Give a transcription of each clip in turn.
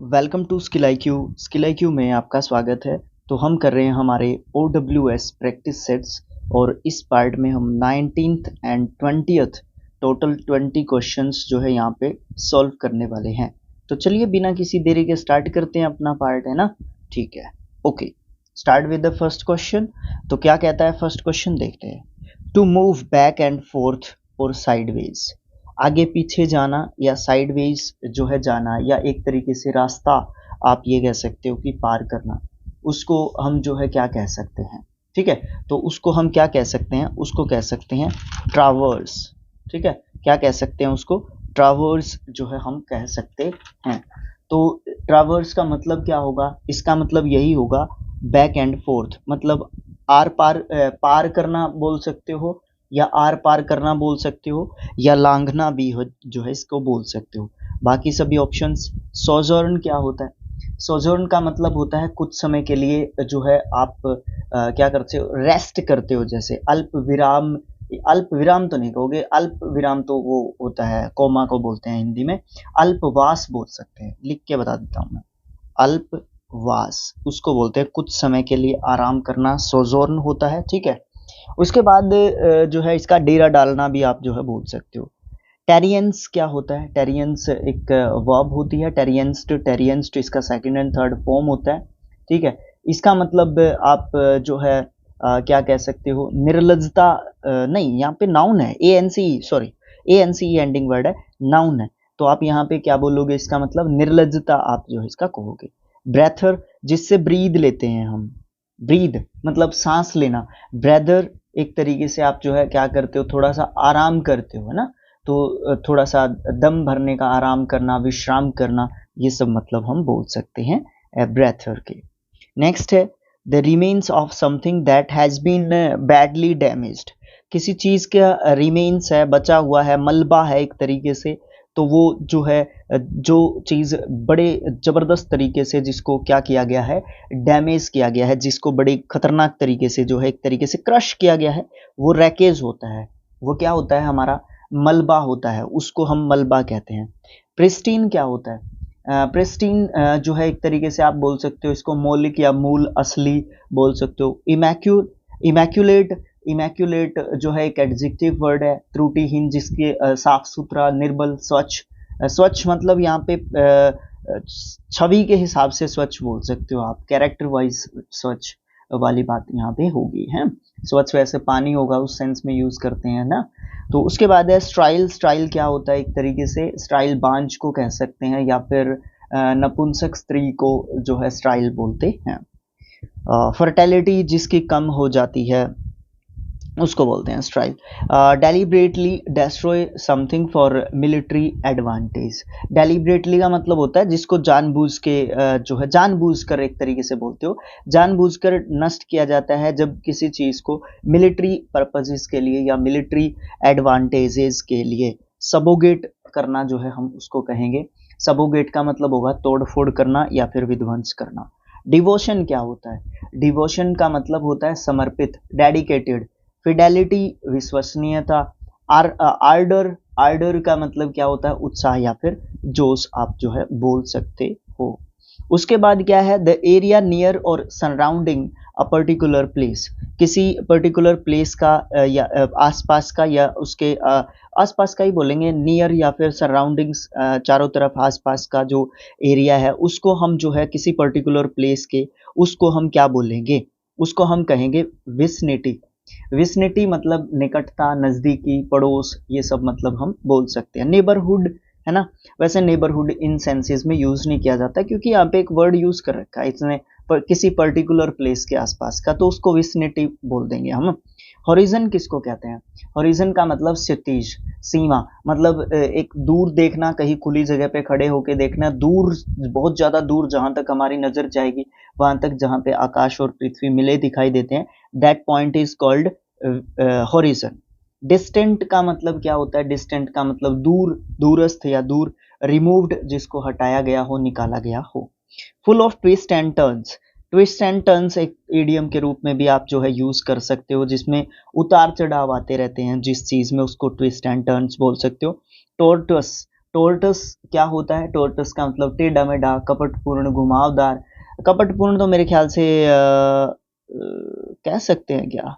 Welcome to skill I Q में आपका स्वागत है। तो हम कर रहे हैं हमारे OWS प्रैक्टिस सेट्स और इस पार्ट में हम 19th and 20th total 20 questions जो है यहाँ पे सॉल्व करने वाले हैं। तो चलिए बिना किसी देरी के स्टार्ट करते हैं अपना पार्ट, है ना। ठीक है, okay, start with the first question. तो क्या कहता है फर्स्ट क्वेश्चन, देखते हैं। To move back and forth और साइडवेज, आगे पीछे जाना या साइडवेज जो है जाना, या एक तरीके से रास्ता आप ये कह सकते हो कि पार करना, उसको हम जो है क्या कह सकते हैं। ठीक है, तो उसको हम क्या कह सकते हैं, उसको कह सकते हैं ट्रावर्स। ठीक है, क्या कह सकते हैं उसको, ट्रावर्स जो है हम कह सकते हैं। तो ट्रावर्स का मतलब क्या होगा, इसका मतलब यही होगा बैक एंड फोर्थ, मतलब आर पार पार करना बोल सकते हो, या आर पार करना बोल सकते हो, या लांघना भी हो जो है इसको बोल सकते हो। बाकी सभी ऑप्शंस। सोजर्न क्या होता है, सोजर्न का मतलब होता है कुछ समय के लिए जो है आप क्या करते हो, रेस्ट करते हो। जैसे अल्प विराम, अल्प विराम तो नहीं कहोगे, अल्प विराम तो वो होता है, कोमा को बोलते हैं हिंदी में, अल्पवास बोल सकते हैं। लिख के बता देता हूँ मैं, अल्पवास उसको बोलते हैं कुछ समय के लिए आराम करना, सोजोर्न होता है। ठीक है, उसके बाद जो है इसका डेरा डालना भी आप जो है बोल सकते हो। टेरियंस क्या होता है, टेरियंस एक वर्ब होती है, टेरियंस टू इसका सेकंड एंड थर्ड फॉर्म होता है। ठीक है, इसका मतलब आप जो है क्या कह सकते हो, निर्लजता, नहीं यहाँ पे नाउन है, A N C ending word है, नाउन है। तो आप यहाँ पे क्या बोलोगे, इसका मतलब निर्लजता आप जो है इसका कहोगे। ब्रेथर, जिससे ब्रीद लेते हैं हम, ब्रीद मतलब सांस लेना, ब्रेदर एक तरीके से आप जो है क्या करते हो, थोड़ा सा आराम करते हो, है ना। तो थोड़ा सा दम भरने का, आराम करना, विश्राम करना, ये सब मतलब हम बोल सकते हैं ब्रेथर के। नेक्स्ट है the remains of something that has been badly damaged, किसी चीज का रिमेन्स है, बचा हुआ है, मलबा है एक तरीके से। तो वो जो है जो चीज बड़े जबरदस्त तरीके से जिसको क्या किया गया है, डैमेज किया गया है, जिसको बड़े खतरनाक तरीके से जो है एक तरीके से क्रश किया गया है, वो रैकेज होता है। वो क्या होता है, हमारा मलबा होता है, उसको हम मलबा कहते हैं। प्रिस्टीन क्या होता है, प्रिस्टीन जो है एक तरीके से आप बोल सकते हो इसको मौलिक या मूल, असली बोल सकते हो। इमैक्यूलेट, इमैक्यूलेट जो है एक एडजेक्टिव वर्ड है, त्रुटिहीन, जिसके साफ सुथरा, निर्मल, स्वच्छ। स्वच्छ मतलब यहाँ पे छवि के हिसाब से स्वच्छ बोल सकते हो आप, कैरेक्टर वाइज स्वच्छ वाली बात यहाँ पे होगी, है। स्वच्छ वैसे पानी होगा, उस सेंस में यूज करते हैं ना। तो उसके बाद है स्टाइल, स्टाइल क्या होता है, एक तरीके से स्टाइल बांझ को कह सकते हैं, या फिर नपुंसक स्त्री को जो है स्टाइल बोलते हैं। फर्टेलिटी जिसकी कम हो जाती है उसको बोलते हैं स्ट्राइल। Deliberately destroy something for military advantage, deliberately का मतलब होता है जिसको जानबूझ के जो है जानबूझ कर एक तरीके से बोलते हो, जानबूझ कर नष्ट किया जाता है जब किसी चीज को मिलिट्री पर्पजेस के लिए या मिलिट्री एडवांटेजेस के लिए सबोगेट करना जो है हम उसको कहेंगे। सबोगेट का मतलब होगा तोड़फोड़ करना या फिर विध्वंस करना। डिवोशन क्या होता है, डिवोशन का मतलब होता है समर्पित, डेडिकेटेड। फिडेलिटी विश्वसनीयता। आर्डर, आर्डर का मतलब क्या होता है, उत्साह या फिर जोश आप जो है बोल सकते हो। उसके बाद क्या है, द एरिया नियर और सराउंडिंग अ पर्टिकुलर प्लेस, किसी पर्टिकुलर प्लेस का या आसपास का, या उसके आसपास का ही बोलेंगे, नियर या फिर सराउंडिंग्स, चारों तरफ आसपास का जो एरिया है उसको हम जो है किसी पर्टिकुलर प्लेस के, उसको हम क्या बोलेंगे, उसको हम कहेंगे विसिनिटी। विसिनिटी मतलब निकटता, नजदीकी, पड़ोस, ये सब मतलब हम बोल सकते हैं। नेबरहुड, है ना। वैसे नेबरहुड इन सेंसेस में यूज नहीं किया जाता क्योंकि यहाँ पे एक वर्ड यूज कर रखा है इसने किसी पर्टिकुलर प्लेस के आसपास का, तो उसको विसिनिटी बोल देंगे हम। हॉरिजन किसको कहते हैं, हॉरिजन का मतलब क्षितिज, सीमा, मतलब एक दूर देखना, कहीं खुली जगह पे खड़े होके देखना, दूर, बहुत ज्यादा दूर, जहां तक हमारी नजर जाएगी वहां तक, जहां पे आकाश और पृथ्वी मिले दिखाई देते हैं, that point is called horizon. Distant का मतलब क्या होता है, डिस्टेंट का मतलब दूर, दूरस्थ या दूर। रिमूव्ड जिसको हटाया गया हो, निकाला गया हो। Full of twist and turns, twist and turns एक इडियम के रूप में भी आप जो है यूज कर सकते हो, जिसमें उतार चढ़ाव आते रहते हैं जिस चीज में, उसको ट्विस्ट एंड टर्न्स बोल सकते हो। टोर्टस, टोर्टस क्या होता है? टोर्टस का मतलब टेढ़ा मेढ़ा, कपटपूर्ण, घुमावदार। कपटपूर्ण तो मेरे ख्याल से कह सकते हैं क्या?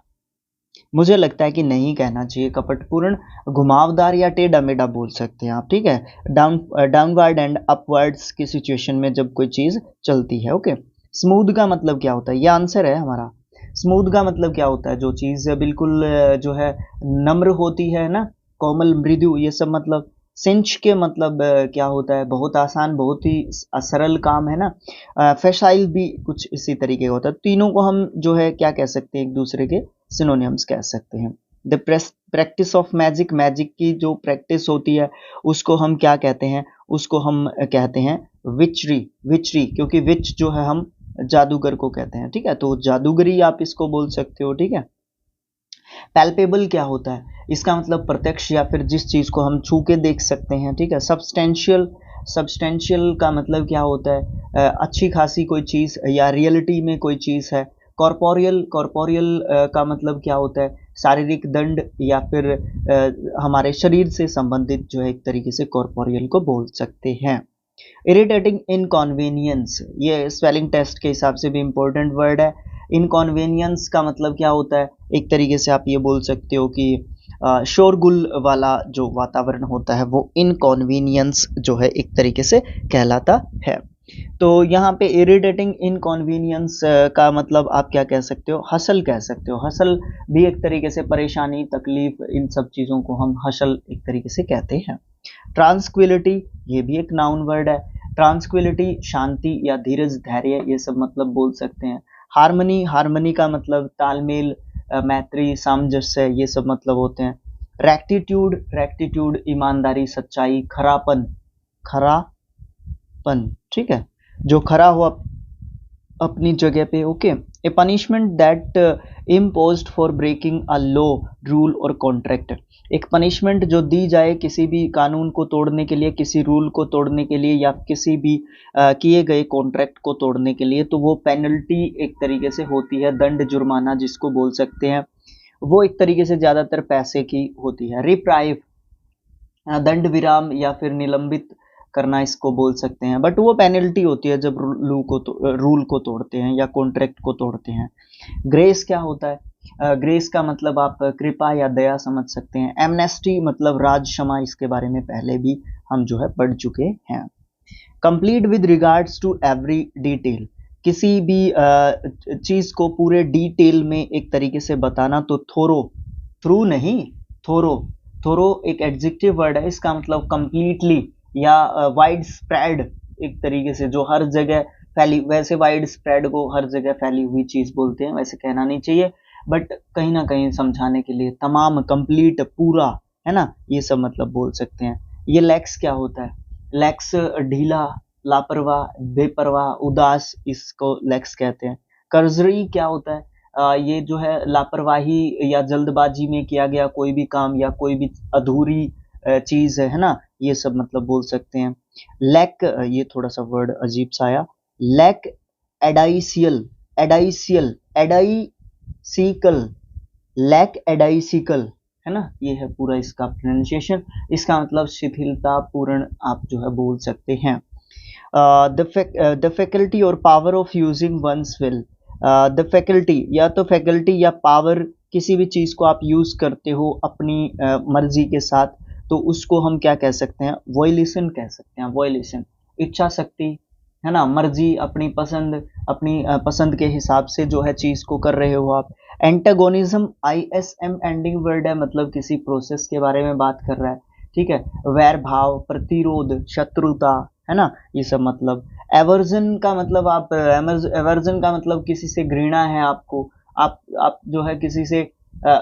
मुझे लगता है कि नहीं कहना चाहिए कपटपूर्ण, घुमावदार या टेढ़ा मेढ़ा बोल सकते हैं आप, ठीक है। डाउनवर्ड एंड अपवर्ड्स की सिचुएशन में जब कोई चीज चलती है, ओके। स्मूथ का मतलब क्या होता है? ये आंसर है हमारा। स्मूथ का मतलब क्या होता है? जो चीज बिल्कुल जो है नम्र होती है ना, कोमल, मृदु, ये सब मतलब। सिंच के मतलब क्या होता है? बहुत आसान, बहुत ही सरल काम है ना। फैसाइल भी कुछ इसी तरीके का होता है। तीनों को हम जो है क्या कह सकते हैं? एक दूसरे के सिनोनिम्स कह सकते हैं। The practice of magic, magic की जो प्रैक्टिस होती है उसको हम क्या कहते हैं? उसको हम कहते हैं विचरी। विचरी, क्योंकि विच जो है हम जादूगर को कहते हैं, ठीक है। तो जादूगरी आप इसको बोल सकते हो, ठीक है। पैल्पेबल क्या होता है? इसका मतलब प्रत्यक्ष या फिर जिस चीज को हम छू के देख सकते हैं, ठीक है। सब्सटेंशियल, सब्सटेंशियल का मतलब क्या होता है? अच्छी खासी कोई चीज या रियलिटी में कोई चीज है। कॉर्पोरियल, कॉर्पोरियल का मतलब क्या होता है? शारीरिक दंड या फिर हमारे शरीर से संबंधित जो है एक तरीके से कॉर्पोरियल को बोल सकते हैं। इरिटेटिंग इनकॉन्वीनियंस, ये स्पेलिंग टेस्ट के हिसाब से भी इंपॉर्टेंट वर्ड है। इनकॉन्वीनियंस का मतलब क्या होता है? एक तरीके से आप ये बोल सकते हो कि शोरगुल वाला जो वातावरण होता है वो इनकॉन्वीनियंस जो है एक तरीके से कहलाता है। तो यहाँ पे इरिटेटिंग इनकॉन्वीनियंस का मतलब आप क्या कह सकते हो? हसल कह सकते हो। हसल भी एक तरीके से परेशानी, तकलीफ, इन सब चीज़ों को हम हसल एक तरीके से कहते हैं। ट्रांसक्विलिटी, ये भी एक नाउन वर्ड है। ट्रांसक्विलिटी शांति या धीरज, धैर्य, ये सब मतलब बोल सकते हैं। हार्मनी, हार्मनी का मतलब तालमेल, मैत्री, सामंजस्य, ये सब मतलब होते हैं। रेक्टिट्यूड, रेक्टिट्यूड ईमानदारी, सच्चाई, खरापन, खरापन, ठीक है, जो खरा हो अपनी जगह पे, okay. A punishment that imposed for breaking a law, rule और कॉन्ट्रैक्ट, एक पनिशमेंट जो दी जाए किसी भी कानून को तोड़ने के लिए, किसी रूल को तोड़ने के लिए या किसी भी किए गए कॉन्ट्रैक्ट को तोड़ने के लिए, तो वो पेनल्टी एक तरीके से होती है, दंड, जुर्माना जिसको बोल सकते हैं। वो एक तरीके से ज़्यादातर पैसे की होती है। रिप्राइव, दंड विराम या फिर निलंबित करना इसको बोल सकते हैं, बट वो पेनल्टी होती है जब रूल को तोड़ते हैं या कॉन्ट्रैक्ट को तोड़ते हैं। ग्रेस क्या होता है? ग्रेस का मतलब आप कृपा या दया समझ सकते हैं। एमनेस्टी मतलब राज क्षमा, इसके बारे में पहले भी हम जो है पढ़ चुके हैं। Complete with regards to every detail, किसी भी चीज को पूरे डिटेल में एक तरीके से बताना, तो थोरो, थ्रू नहीं, थोरो। थोरो एक एडजेक्टिव वर्ड है, इसका मतलब कंप्लीटली या वाइड स्प्रेड, एक तरीके से जो हर जगह फैली, वैसे वाइड स्प्रेड को हर जगह फैली हुई चीज बोलते हैं, वैसे कहना नहीं चाहिए, बट कहीं ना कहीं समझाने के लिए तमाम, कंप्लीट, पूरा, है ना, ये सब मतलब बोल सकते हैं। ये लैक्स क्या होता है? लैक्स ढीला, लापरवाह, बेपरवाह, उदास, इसको लैक्स कहते हैं। कर्जरी क्या होता है? ये जो है लापरवाही या जल्दबाजी में किया गया कोई भी काम या कोई भी अधूरी चीज है ना, ये सब मतलब बोल सकते हैं। लैक, ये थोड़ा सा वर्ड अजीब सा आया। लैक एडाइसियल, एडाइसियल, एडाइसिकल, लैक एडाइसिकल, है ना, ये है पूरा इसका प्रोनाउंसिएशन। इसका मतलब शिथिलता पूर्ण आप जो है बोल सकते हैं। द फैकल्टी और power of using one's will, the faculty या तो फैकल्टी या पावर, किसी भी चीज को आप यूज करते हो अपनी मर्जी के साथ, तो उसको हम क्या कह सकते हैं? वॉयलेशन कह सकते हैं। वॉयलेशन, इच्छा शक्ति, है ना, मर्जी, अपनी पसंद, अपनी पसंद के हिसाब से जो है चीज को कर रहे हो आप। एंटागोनिज्म, ISM एंडिंग वर्ड है, मतलब किसी प्रोसेस के बारे में बात कर रहा है, ठीक है। वैर भाव, प्रतिरोध, शत्रुता, है ना, ये सब मतलब। एवर्जन का मतलब आप, एवर्जन का मतलब किसी से घृणा है आपको, आप जो है किसी से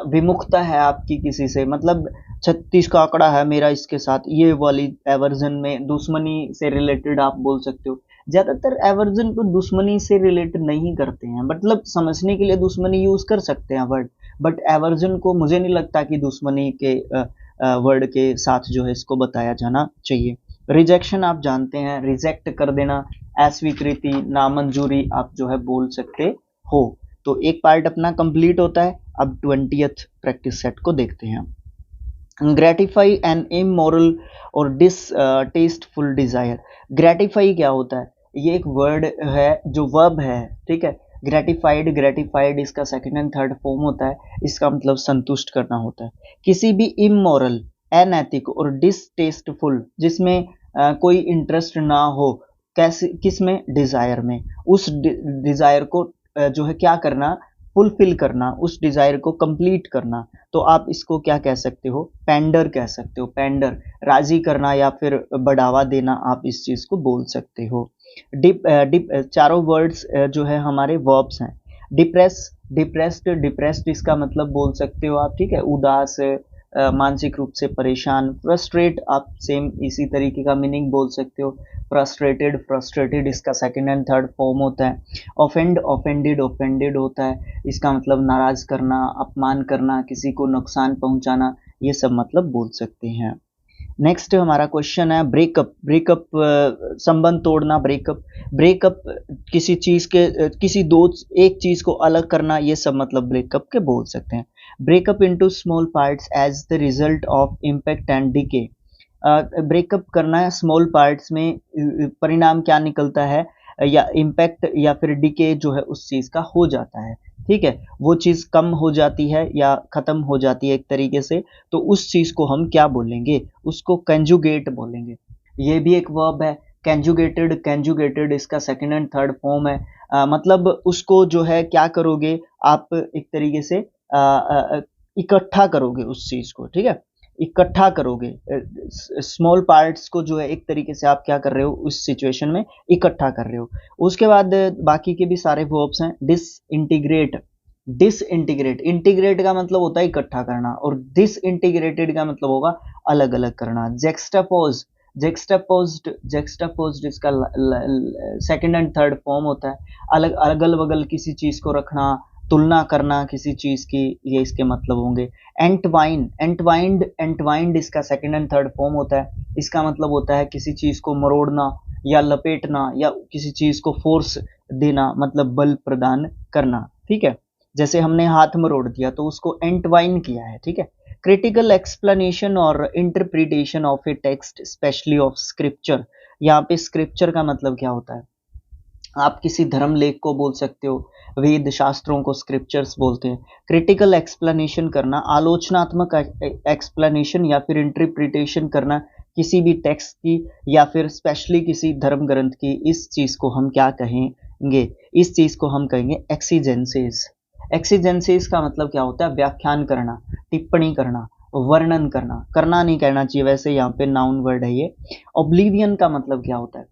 विमुखता है आपकी किसी से, मतलब 36 का आंकड़ा है मेरा इसके साथ, ये वाली एवर्जन में दुश्मनी से रिलेटेड आप बोल सकते हो। ज्यादातर एवर्जन को दुश्मनी से रिलेट नहीं करते हैं, मतलब समझने के लिए दुश्मनी यूज कर सकते हैं वर्ड, बट एवर्जन को मुझे नहीं लगता कि दुश्मनी के वर्ड के साथ जो है इसको बताया जाना चाहिए। रिजेक्शन आप जानते हैं, रिजेक्ट कर देना, अस्वीकृति, नामंजूरी आप जो है बोल सकते हो। तो एक पार्ट अपना कंप्लीट होता है। अब 20th प्रैक्टिस सेट को देखते हैं। ग्रेटिफाई एन इमोरल और डिसटेस्टफुल डिजायर। ग्रेटिफाई क्या होता है? ये एक वर्ड है जो वर्ब है, ठीक है। ग्रेटिफाइड, ग्रेटिफाइड इसका सेकंड एंड थर्ड फॉर्म होता है। इसका मतलब संतुष्ट करना होता है। किसी भी इमोरल, अनैतिक और डिसटेस्टफुल जिसमें कोई इंटरेस्ट ना हो, कैसे, किसमें? डिजायर में। उस डिजायर को जो है क्या करना? फुलफिल करना, उस डिजायर को कंप्लीट करना। तो आप इसको क्या कह सकते हो? पेंडर कह सकते हो। पेंडर, राजी करना या फिर बढ़ावा देना, आप इस चीज को बोल सकते हो। चारों वर्ड्स जो है हमारे वर्ब्स हैं। डिप्रेस, डिप्रेस्ड, डिप्रेस्ड इसका मतलब बोल सकते हो आप, ठीक है, उदास, मानसिक रूप से परेशान। फ्रस्ट्रेट, आप सेम इसी तरीके का मीनिंग बोल सकते हो। फ्रस्ट्रेटेड, फ्रस्ट्रेटेड इसका सेकंड एंड थर्ड फॉर्म होता है। ऑफेंड, ऑफेंडेड, ऑफेंडेड होता है। इसका मतलब नाराज करना, अपमान करना, किसी को नुकसान पहुंचाना, ये सब मतलब बोल सकते हैं। नेक्स्ट हमारा क्वेश्चन है ब्रेकअप। ब्रेकअप संबंध तोड़ना, ब्रेकअप। ब्रेकअप किसी चीज के किसी दो एक चीज को अलग करना, ये सब मतलब ब्रेकअप के बोल सकते हैं। Breakup into small parts as the result of impact and decay. Breakup करना है स्मॉल पार्ट्स में, परिणाम क्या निकलता है? या इम्पैक्ट या फिर डिके जो है उस चीज का हो जाता है, ठीक है। वो चीज कम हो जाती है या खत्म हो जाती है एक तरीके से, तो उस चीज को हम क्या बोलेंगे? उसको कंजुगेट बोलेंगे। ये भी एक वर्ब है, कंजुगेटेड। कंजुगेटेड इसका सेकंड एंड थर्ड फॉर्म है। मतलब उसको जो है क्या करोगे आप? एक तरीके से इकट्ठा करोगे उस चीज को, ठीक है, इकट्ठा करोगे। स्मॉल पार्ट्स को जो है एक तरीके से आप क्या कर रहे हो उस सिचुएशन में? इकट्ठा कर रहे हो। उसके बाद बाकी के भी सारे वर्ब्स हैं। डिसइंटीग्रेट, डिसइंटीग्रेट, इंटीग्रेट का मतलब होता है इकट्ठा करना, और डिसइंटीग्रेटेड का मतलब होगा अलग अलग करना। जेक्स्टापोज, जेक्स्टापोज्ड, जेक्स्टापोज्ड इसका सेकंड एंड थर्ड फॉर्म होता है। अलग, अगल बगल किसी चीज को रखना, तुलना करना किसी चीज की, ये इसके मतलब होंगे। एंटवाइन, एंटवाइंड, एंटवाइंड इसका सेकंड एंड थर्ड फॉर्म होता है। इसका मतलब होता है किसी चीज को मरोड़ना या लपेटना, या किसी चीज को फोर्स देना, मतलब बल प्रदान करना, ठीक है। जैसे हमने हाथ मरोड़ दिया तो उसको एंटवाइन किया है, ठीक है। क्रिटिकल एक्सप्लेनेशन और interpretation of A text, specially of scripture. यहाँ पे स्क्रिप्चर का मतलब क्या होता है? आप किसी धर्म लेख को बोल सकते हो, वेद शास्त्रों को स्क्रिप्चर्स बोलते हैं। क्रिटिकल एक्सप्लेनेशन करना, आलोचनात्मक एक्सप्लेनेशन या फिर इंटरप्रिटेशन करना किसी भी टेक्स्ट की या फिर स्पेशली किसी धर्म ग्रंथ की, इस चीज को हम क्या कहेंगे? इस चीज को हम कहेंगे एक्सीजेंसेस। एक्सीजेंसेस का मतलब क्या होता है? व्याख्यान करना, टिप्पणी करना, वर्णन करना। करना नहीं कहना चाहिए वैसे, यहाँ पे नाउन वर्ड है ये। ओब्लिवियन का मतलब क्या होता है?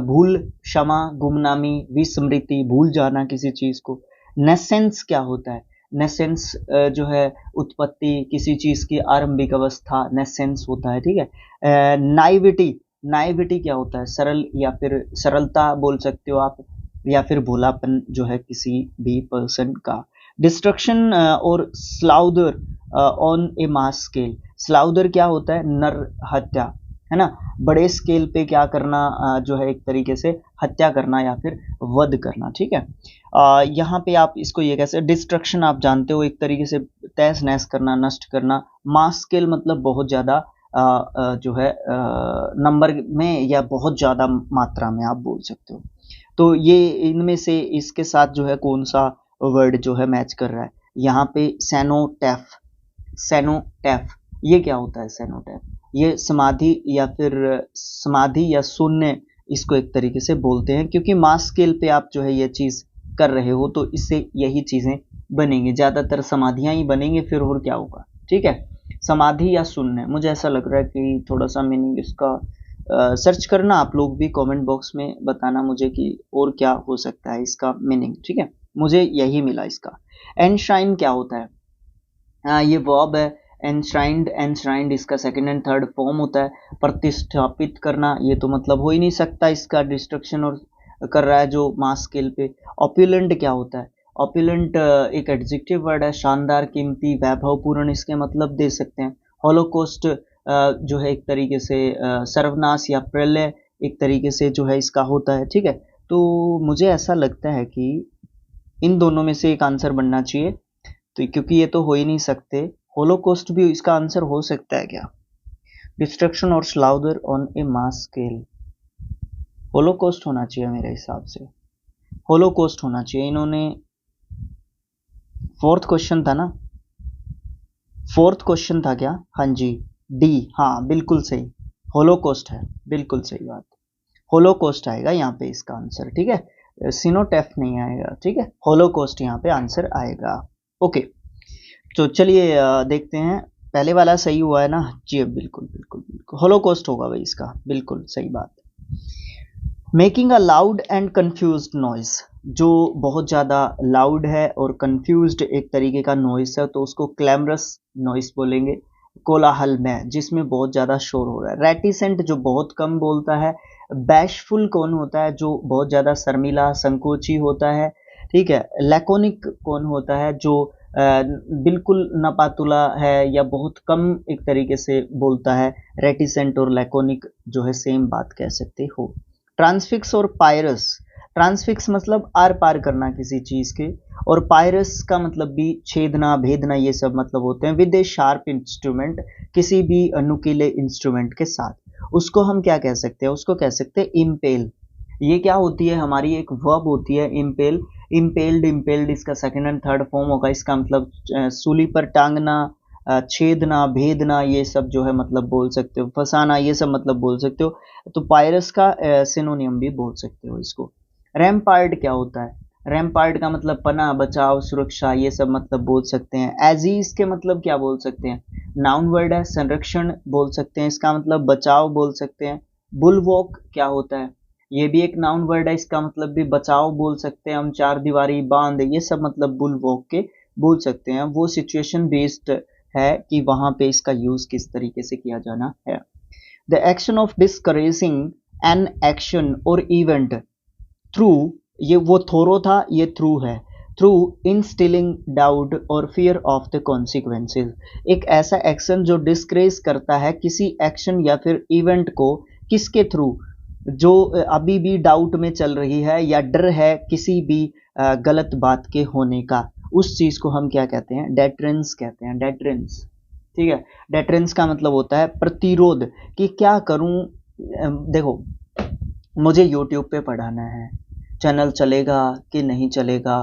भूल, क्षमा, गुमनामी, विस्मृति, भूल जाना किसी चीज को। नेसेंस क्या होता है? नेसेंस जो है उत्पत्ति, किसी चीज की आरंभिक अवस्था नेसेंस होता है, ठीक है। नाइविटी, नाइविटी क्या होता है? सरल या फिर सरलता बोल सकते हो आप, या फिर भोलापन जो है किसी भी पर्सन का। डिस्ट्रक्शन और स्लाउदर ऑन ए मास स्केल। स्लाउदर क्या होता है? नर हत्या, है ना। बड़े स्केल पे क्या करना? जो है एक तरीके से हत्या करना या फिर वध करना, ठीक है। यहाँ पे आप इसको ये कैसे, डिस्ट्रक्शन आप जानते हो, एक तरीके से तहस नहस करना, नष्ट करना। मास स्केल मतलब बहुत ज्यादा जो है नंबर में या बहुत ज्यादा मात्रा में आप बोल सकते हो। तो ये इनमें से इसके साथ जो है कौन सा वर्ड जो है मैच कर रहा है? यहाँ पे सेनोटैफ, सेनोटैफ, ये क्या होता है? सेनोटैफ ये समाधि या फिर समाधि या शून्य, इसको एक तरीके से बोलते हैं, क्योंकि मास स्केल पे आप जो है ये चीज कर रहे हो तो इससे यही चीजें बनेंगी, ज्यादातर समाधियां ही बनेंगी, फिर और क्या होगा, ठीक है। समाधि या शून्य, मुझे ऐसा लग रहा है कि थोड़ा सा मीनिंग इसका सर्च करना आप लोग भी, कमेंट बॉक्स में बताना मुझे कि और क्या हो सकता है इसका मीनिंग, ठीक है। मुझे यही मिला इसका। एनश्राइन क्या होता है? ये वर्ब है। एनश्राइंड, एनश्राइंड इसका सेकंड एंड थर्ड फॉर्म होता है। प्रतिष्ठापित करना, ये तो मतलब हो ही नहीं सकता, इसका डिस्ट्रक्शन और कर रहा है जो मास स्केल पे। ऑप्युलेंट क्या होता है? ऑप्युलेंट एक एडजेक्टिव वर्ड है, शानदार, कीमती, वैभवपूर्ण, इसके मतलब दे सकते हैं। हॉलोकॉस्ट जो है एक तरीके से सर्वनाश या प्रलय, एक तरीके से जो है इसका होता है, ठीक है। तो मुझे ऐसा लगता है कि इन दोनों में से एक आंसर बनना चाहिए, तो क्योंकि ये तो हो ही नहीं सकते। होलोकॉस्ट भी इसका आंसर हो सकता है क्या? डिस्ट्रक्शन और slaughter on a mass scale, holocaust होना चाहिए मेरे हिसाब से, होलोकॉस्ट होना चाहिए। इन्होंने फोर्थ क्वेश्चन था ना, फोर्थ क्वेश्चन था क्या? हाँ जी, डी, हाँ बिल्कुल सही, होलोकॉस्ट है, बिल्कुल सही बात, होलोकॉस्ट आएगा यहाँ पे इसका आंसर, ठीक है, सिनोटेफ नहीं आएगा, ठीक है, होलोकॉस्ट यहाँ पे आंसर आएगा। ओके, तो चलिए देखते हैं, पहले वाला सही हुआ है ना जी? बिल्कुल बिल्कुल बिल्कुल होलोकॉस्ट होगा भाई इसका, बिल्कुल सही बात। Making a loud and confused noise, जो बहुत ज़्यादा लाउड है और कंफ्यूज्ड एक तरीके का नॉइस है, तो उसको क्लैमरस नॉइस बोलेंगे, कोलाहल में जिसमें बहुत ज़्यादा शोर हो रहा है। रेटिसेंट जो बहुत कम बोलता है। बैशफुल कौन होता है? जो बहुत ज़्यादा शर्मीला संकोची होता है, ठीक है। लैकोनिक कौन होता है? जो बिल्कुल नपातुला है या बहुत कम एक तरीके से बोलता है। रेटिसेंट और लैकोनिक जो है सेम बात कह सकते हो। ट्रांसफिक्स और पायरस, ट्रांसफिक्स मतलब आर पार करना किसी चीज के, और पायरस का मतलब भी छेदना भेदना, ये सब मतलब होते हैं। विद ए शार्प इंस्ट्रूमेंट, किसी भी नुकीले इंस्ट्रूमेंट के साथ, उसको हम क्या कह सकते हैं? उसको कह सकते हैं इम्पेल। ये क्या होती है? हमारी एक वर्ब होती है इम्पेल, इम्पेल्ड, इम्पेल्ड इसका सेकंड एंड थर्ड फॉर्म होगा। इसका मतलब सूली पर टांगना, छेदना, भेदना, ये सब जो है मतलब बोल सकते हो, फंसाना, ये सब मतलब बोल सकते हो। तो पायरस का सिनोनियम भी बोल सकते हो इसको। रैम्पार्ड क्या होता है? रैम्पार्ड का मतलब पनाह, बचाव, सुरक्षा, ये सब मतलब बोल सकते हैं। एजीज के मतलब क्या बोल सकते हैं? नाउन वर्ड है, संरक्षण बोल सकते हैं, इसका मतलब बचाव बोल सकते हैं। बुलवॉक क्या होता है? ये भी एक नाउन वर्ड है, इसका मतलब भी बचाव बोल सकते हैं हम। चार दीवारी, बांध, ये सब मतलब बुलवॉक के बोल सकते हैं। वो सिचुएशन बेस्ड है कि वहां पे इसका यूज किस तरीके से किया जाना है। The action of discouraging an action और इवेंट थ्रू, ये वो थोरो था, ये थ्रू है। थ्रू इंस्टिलिंग डाउट और फियर ऑफ द कॉन्सिक्वेंसेज, एक ऐसा एक्शन जो डिस्करेज करता है किसी एक्शन या फिर इवेंट को, किसके थ्रू? जो अभी भी डाउट में चल रही है या डर है किसी भी गलत बात के होने का, उस चीज को हम क्या कहते हैं? डेटरेंस कहते हैं, डेटरेंस, ठीक है। डेटरेंस का मतलब होता है प्रतिरोध, कि क्या करूं, देखो मुझे यूट्यूब पे पढ़ाना है, चैनल चलेगा कि नहीं चलेगा,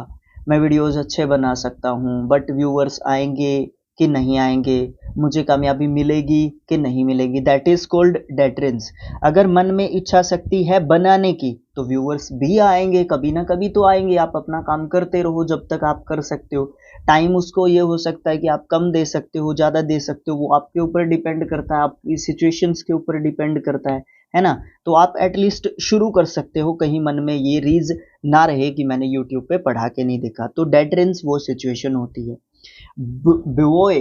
मैं वीडियोस अच्छे बना सकता हूँ बट व्यूअर्स आएंगे कि नहीं आएंगे, मुझे कामयाबी मिलेगी कि नहीं मिलेगी, दैट इज कॉल्ड डेटरेंस। अगर मन में इच्छा शक्ति है बनाने की तो व्यूअर्स भी आएंगे, कभी ना कभी तो आएंगे। आप अपना काम करते रहो जब तक आप कर सकते हो। टाइम उसको ये हो सकता है कि आप कम दे सकते हो, ज़्यादा दे सकते हो, वो आपके ऊपर डिपेंड करता है, आपकी सिचुएशंस के ऊपर डिपेंड करता है ना। तो आप एटलीस्ट शुरू कर सकते हो, कहीं मन में ये रीज ना रहे कि मैंने यूट्यूब पे पढ़ा के नहीं देखा। तो डेटरेंस वो सिचुएशन होती है। बिवोए,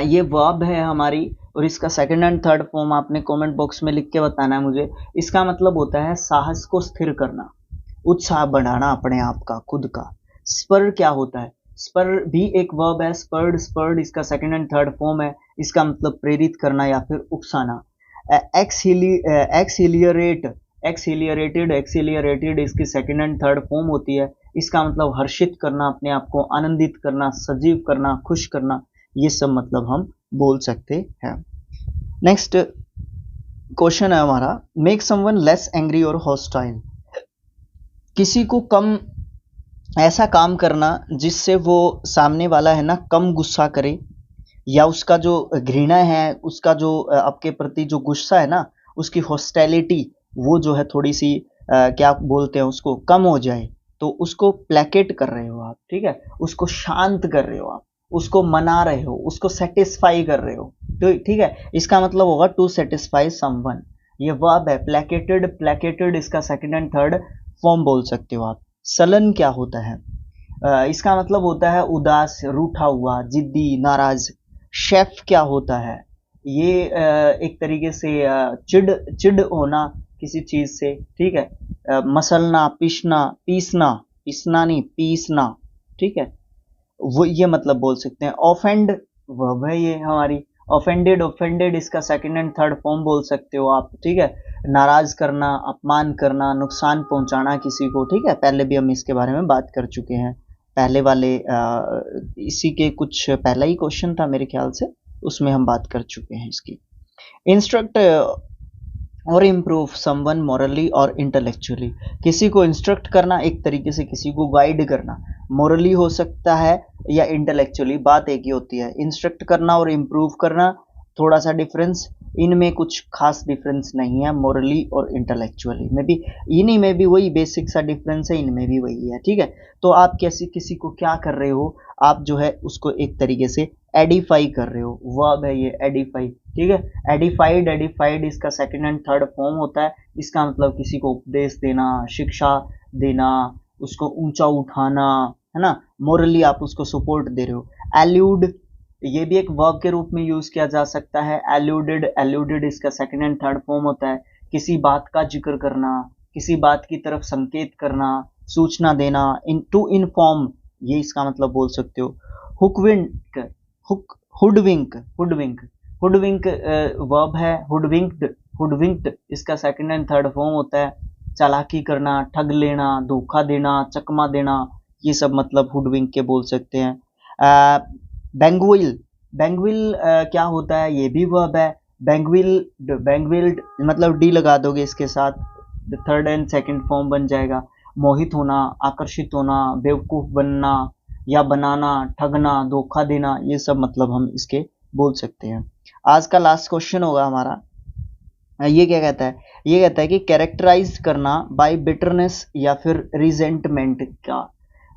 ये वर्ब है हमारी, और इसका सेकंड एंड थर्ड फॉर्म आपने कमेंट बॉक्स में लिख के बताना है मुझे। इसका मतलब होता है साहस को स्थिर करना, उत्साह बढ़ाना अपने आप का, खुद का। स्पर क्या होता है? स्पर भी एक वर्ब है, स्पर्ड, स्पर्ड इसका सेकंड एंड थर्ड फॉर्म है। इसका मतलब प्रेरित करना या फिर उकसाना। एक्सीलियरेट, एक्सीलियरेटेड, एक्सीलियरेटेड इसकी सेकंड एंड थर्ड फॉर्म होती है। इसका मतलब हर्षित करना, अपने आप को आनंदित करना, सजीव करना, खुश करना, ये सब मतलब हम बोल सकते हैं। नेक्स्ट क्वेश्चन है हमारा, मेक समवन लेस एंग्री और हॉस्टाइल, किसी को कम, ऐसा काम करना जिससे वो सामने वाला है ना कम गुस्सा करे, या उसका जो घृणा है, उसका जो आपके प्रति जो गुस्सा है ना, उसकी हॉस्टैलिटी वो जो है थोड़ी सी क्या बोलते हैं उसको, कम हो जाए। तो उसको प्लेकेट कर रहे हो आप, ठीक है, उसको शांत कर रहे हो आप, उसको मना रहे हो, उसको सेटिस्फाई कर रहे हो, तो ठीक है। इसका मतलब होगा टू सेटिस्फाई समवन, ये वर्ब है प्लेकेटेड, प्लेकेटेड इसका सेकंड एंड थर्ड फॉर्म बोल सकते हो आप। सलन क्या होता है? इसका मतलब होता है उदास, रूठा हुआ, जिद्दी, नाराज। शेफ क्या होता है? ये एक तरीके से चिढ़, चिढ़ होना किसी चीज से, ठीक है। मसलना, पीसना, पीसना, पीसना नहीं पीसना, ठीक है, वो ये मतलब बोल सकते हैं। ऑफेंड वर्ब है ये हमारी, ऑफेंडेड, ऑफेंडेड इसका सेकंड एंड थर्ड फॉर्म बोल सकते हो आप, ठीक है। नाराज करना, अपमान करना, नुकसान पहुंचाना किसी को, ठीक है, पहले भी हम इसके बारे में बात कर चुके हैं। पहले वाले इसी के कुछ पहला ही क्वेश्चन था मेरे ख्याल से, उसमें हम बात कर चुके हैं इसकी। इंस्ट्रक्ट और इम्प्रूव समवन मॉरली और इंटेलेक्चुअली, किसी को इंस्ट्रक्ट करना, एक तरीके से किसी को गाइड करना, मॉरली हो सकता है या इंटेलेक्चुअली, बात एक ही होती है। इंस्ट्रक्ट करना और इम्प्रूव करना थोड़ा सा डिफरेंस, इनमें कुछ खास डिफरेंस नहीं है, मॉरली और इंटेलेक्चुअली में भी, इन्हीं में भी वही बेसिक सा डिफरेंस है, इनमें भी वही है, ठीक है। तो आप कैसे किसी को क्या कर रहे हो, आप जो है उसको एक तरीके से एडिफाई कर रहे हो, वर्ब है ये एडिफाई, ठीक है। एडिफाइड, एडिफाइड इसका सेकंड एंड थर्ड फॉर्म होता है। इसका मतलब किसी को उपदेश देना, शिक्षा देना, उसको ऊंचा उठाना, है ना। मोरली आप उसको सपोर्ट दे रहे हो। एल्यूड, ये भी एक वर्ब के रूप में यूज किया जा सकता है। एल्यूडेड, एल्यूडेड इसका सेकंड एंड थर्ड फॉर्म होता है। किसी बात का जिक्र करना, किसी बात की तरफ संकेत करना, सूचना देना, टू इन्फॉर्म, ये इसका मतलब बोल सकते हो। हुकविंक, हुडविंक, हुडविंक, हुडविंक वर्ब है। हुडविंक्ड, हुडविंक्ड इसका सेकंड एंड थर्ड फॉर्म होता है। चालाकी करना, ठग लेना, धोखा देना, चकमा देना, ये सब मतलब हुडविंक के बोल सकते हैं। बैंगविल, बैंगविल क्या होता है, ये भी वर्ब है। बैंगविल, बैंगविल्ड मतलब डी लगा दोगे इसके साथ, थर्ड एंड सेकंड फॉर्म बन जाएगा। मोहित होना, आकर्षित होना, बेवकूफ बनना या बनाना, ठगना, धोखा देना, ये सब मतलब हम इसके बोल सकते हैं। आज का लास्ट क्वेश्चन होगा हमारा, ये क्या कहता है, ये कहता है कि कैरेक्टराइज करना बाय बिटरनेस या फिर रिजेंटमेंट का।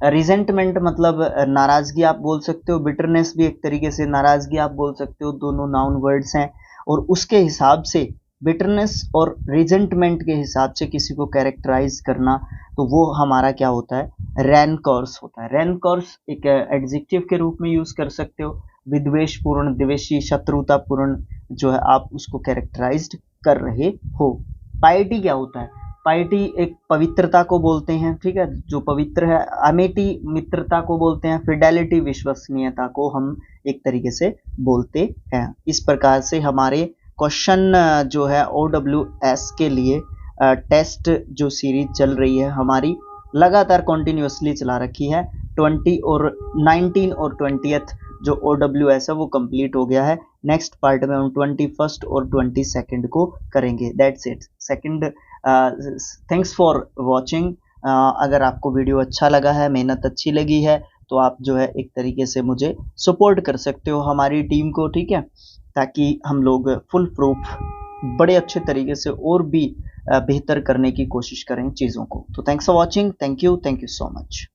रिजेंटमेंट मतलब नाराजगी आप बोल सकते हो, बिटरनेस भी एक तरीके से नाराजगी आप बोल सकते हो, दोनों नाउन वर्ड्स हैं। और उसके हिसाब से बिटरनेस और रिजेंटमेंट के हिसाब से किसी को कैरेक्टराइज करना, तो वो हमारा क्या होता है, रैनकॉर्स होता है। रैनकॉर्स एक एडजेक्टिव के रूप में यूज कर सकते हो, विद्वेषपूर्ण, द्वेषी, शत्रुतापूर्ण, जो है आप उसको कैरेक्टराइज्ड कर रहे हो। पाइटी क्या होता है, पाइटी एक पवित्रता को बोलते हैं, ठीक है, जो पवित्र है। अमेटी मित्रता को बोलते हैं। फिडेलिटी विश्वसनीयता को हम एक तरीके से बोलते हैं। इस प्रकार से हमारे क्वेश्चन जो है OWS के लिए टेस्ट जो सीरीज चल रही है हमारी, लगातार कॉन्टिन्यूसली चला रखी है। 20 और 19 और 20th जो OWS है वो कंप्लीट हो गया है। नेक्स्ट पार्ट में हम 21st और 22nd को करेंगे। That's it. Second, thanks for watching. अगर आपको वीडियो अच्छा लगा है, मेहनत अच्छी लगी है, तो आप जो है एक तरीके से मुझे सपोर्ट कर सकते हो, हमारी टीम को, ठीक है, ताकि हम लोग फुल प्रूफ बड़े अच्छे तरीके से और भी बेहतर करने की कोशिश करें चीज़ों को। तो thanks for watching, thank you so much.